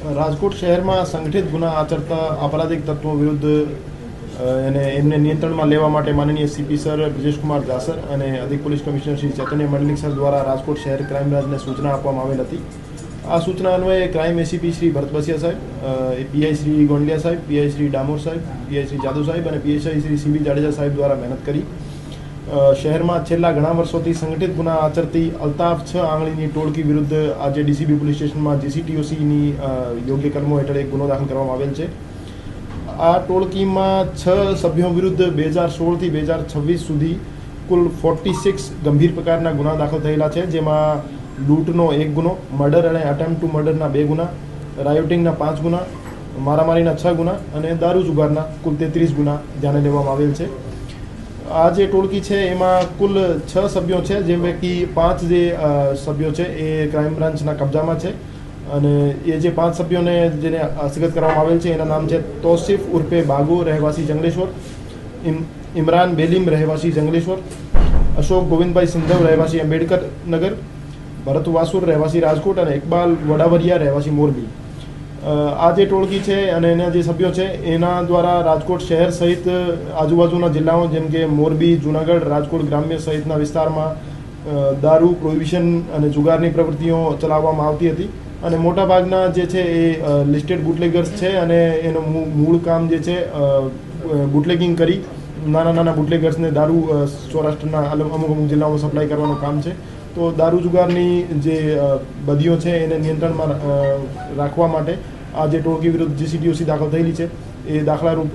રાજકોટ શહેરમાં સંગઠિત ગુના આચરતા આપરાધિક તત્વો વિરુદ્ધ એમને નિયંત્રણમાં લેવા માટે માનનીય સીપી સર બ્રજેશકુમાર જાસર અને અધિક પોલીસ કમિશનર શ્રી ચૈતન્ય મંડલિક સર દ્વારા રાજકોટ શહેર ક્રાઇમ બ્રાન્ચને સૂચના આપવામાં આવેલ હતી। આ સૂચના અન્વયે ક્રાઇમ એસીપી શ્રી ભરત બસિયા સાહેબ, પીઆઈ શ્રી ગોંડલિયા સાહેબ, પીઆઈ શ્રી ડામોર સાહેબ, પીઆઈ શ્રી જાદવ સાહેબ અને પીએસઆઈ શ્રી સીબી જાડેજા સાહેબ દ્વારા મહેનત કરી શહેરમાં છેલ્લા ઘણા વર્ષોથી સંગઠિત ગુના આચરતી અલ્તાફ 6 આંગળીની ટોળકી વિરુદ્ધ આજે ડીસીબી પોલીસ સ્ટેશનમાં જીસીટીઓસીની યોગ્ય કલમો હેઠળ એક ગુનો દાખલ કરવામાં આવેલ છે। આ ટોળકીમાં 6 સભ્યો વિરુદ્ધ 2016 થી 2026 સુધી કુલ 46 ગંભીર પ્રકારના ગુના દાખલ થયેલા છે, જેમાં લૂંટનો 1 ગુનો, મર્ડર અને અટેમ્પ્ટ ટુ મર્ડરના 2 ગુના, રાયોટિંગના 5 ગુના, મારામારીના 6 ગુના અને દારૂ જુગારના કુલ 33 ગુના ધ્યાને લેવામાં આવેલ છે। આ જે ટોળકી છે એમાં કુલ 6 સભ્યો છે, જે પૈકી 5 જે સભ્યો છે એ ક્રાઇમ બ્રાન્ચના કબજામાં છે અને એ જે 5 સભ્યોને જેને હસ્તગત કરવામાં આવેલ છે એના નામ છે તોસીફ ઉર્ફે બાગો રહેવાસી જંગલેશ્વર, ઇમરાન બેલીમ રહેવાસી જંગલેશ્વર, અશોક ગોવિંદભાઈ સિંધવ રહેવાસી અંબેડકર નગર, ભરત વાસુર રહેવાસી રાજકોટ અને ઇકબાલ વડાવરિયા રહેવાસી મોરબી। આ જે ટોળકી છે અને એના જે સભ્યો છે એના દ્વારા રાજકોટ શહેર સહિત આજુબાજુના જિલ્લાઓ જેમ કે મોરબી, જૂનાગઢ, રાજકોટ ગ્રામ્ય સહિતના વિસ્તારમાં દારૂ, પ્રોહિબિશન અને જુગારની પ્રવૃત્તિઓ ચલાવવામાં આવતી હતી અને મોટાભાગના જે છે એ લિસ્ટેડ બુટલેગર્સ છે અને એનું મૂળ કામ જે છે બુટલેગિંગ કરી નાના બુટલેગર્સને દારૂ સૌરાષ્ટ્રના અમુક જિલ્લાઓમાં સપ્લાય કરવાનું કામ છે। તો દારૂ જુગારની જે બદીઓ છે એને નિયંત્રણમાં રાખવા માટે આ જે ટોળકી વિરુદ્ધ જીસીટીઓસી દાખલ થયેલી છે એ દાખલારૂપ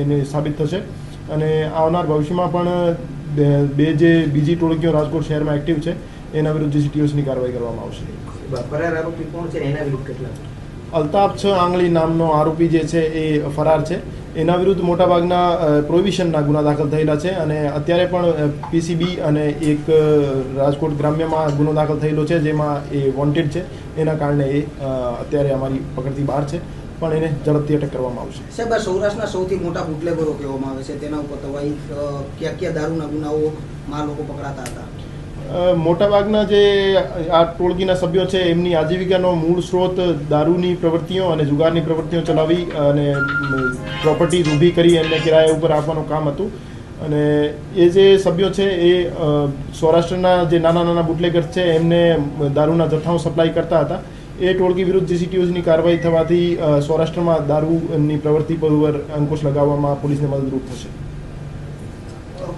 એને સાબિત થશે અને આવનાર ભવિષ્યમાં પણ બીજી ટોળકીઓ રાજકોટ શહેરમાં એક્ટિવ છે એના વિરુદ્ધ જીસીટીઓસીની કાર્યવાહી કરવામાં આવશે। ફરાર આરોપી કોણ છે, એના વિરુદ્ધ કેટલા? અલ્તાફ 6 આંગળી નામનો આરોપી જે છે એ ફરાર છે। એના વિરુદ્ધ મોટાભાગના પ્રોહિબિશનના ગુના દાખલ થયેલા છે અને અત્યારે પણ પીસીબી અને એક રાજકોટ ગ્રામ્યમાં ગુનો દાખલ થયેલો છે જેમાં એ વોન્ટેડ છે, એના કારણે એ અત્યારે અમારી પકડથી બહાર છે, પણ એને ઝડપથી અટક કરવામાં આવશે। સાહેબ, સૌરાષ્ટ્રના સૌથી મોટા બુટલેગરો કહેવામાં આવે છે, તેના ઉપર તવાઈ ક્યાં દારૂના ગુનાઓમાં લોકો પકડાતા હતા? મોટાભાગના જે આ ટોળકીના સભ્યો છે એમની આજીવિકાનો મૂળ સ્ત્રોત દારૂની પ્રવૃત્તિઓ અને જુગારની પ્રવૃત્તિઓ ચલાવી અને પ્રોપર્ટીઝ ઊભી કરી એમને કિરાયા ઉપર આપવાનું કામ હતું અને એ જે સભ્યો છે એ સૌરાષ્ટ્રના જે નાના બુટલેગર્સ છે એમને દારૂના જથ્થાઓ સપ્લાય કરતા હતા। એ ટોળકી વિરુદ્ધ જીસીટીઓસની કાર્યવાહી થવાથી સૌરાષ્ટ્રમાં દારૂની પ્રવૃત્તિ પર અંકુશ લગાવવામાં પોલીસને મદદરૂપ થશે।